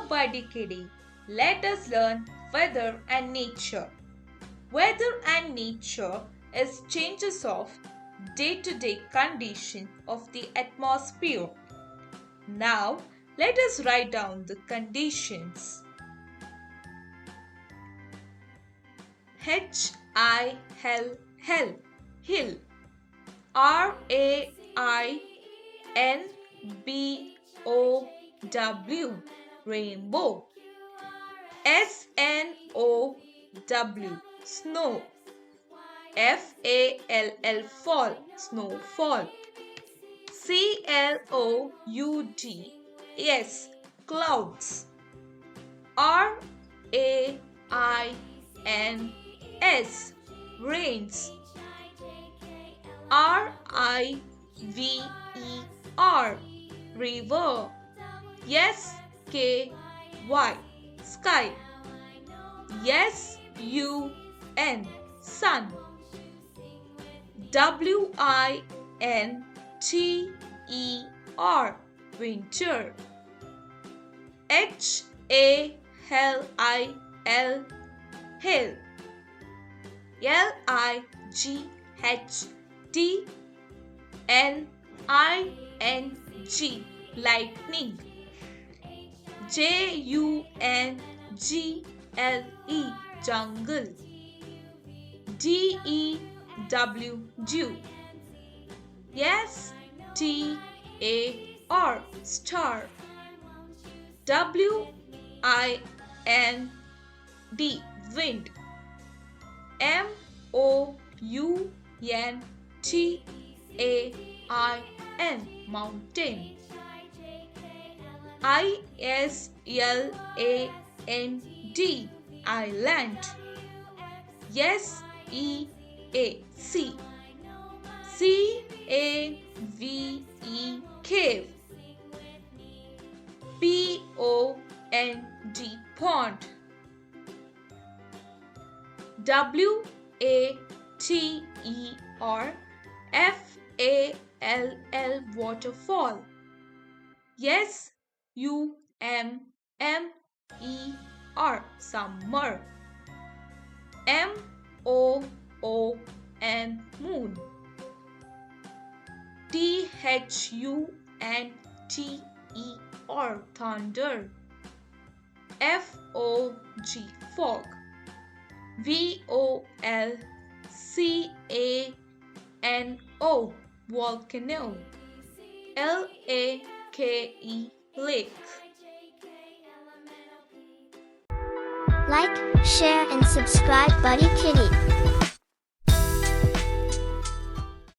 Buddy Kitty. Let us learn weather and nature. Weather and nature is changes of day-to-day condition of the atmosphere. Now, let us write down the conditions. H-I-L, hill. R-A-I-N-B-O-W, rainbow. S-N-O-W, snow. F-A-L-L, fall, snowfall. C-L-O-U-D, clouds. R-A-I-N-S, rains. R-I-V-E-R, river. S-K-Y, sky. S-U-N, sun. W-I-N-T-E-R, winter. H-A-L-I-L, hill. L-I-G-H-T-N-I-N-G, lightning. J-U-N-G-L-E, jungle. D-E-W, dew. S-T-A-R, star. W-I-N-D, wind. M-O-U-N-T-A-I-N, mountain. I-S-L-A-N-D, island. S-E-A, sea. C-A-V-E, cave. P-O-N-D, pond. W-A-T-E-R, F-A-L-L, waterfall. S-U-M-M-E-R, summer. M-O-O-N, moon. T-H-U-N-T-E-R, thunder. F-O-G, fog. V-O-L-C-A-N-O, volcano. L-A-K-E, lake. Like, share and subscribe Buddy Kitty.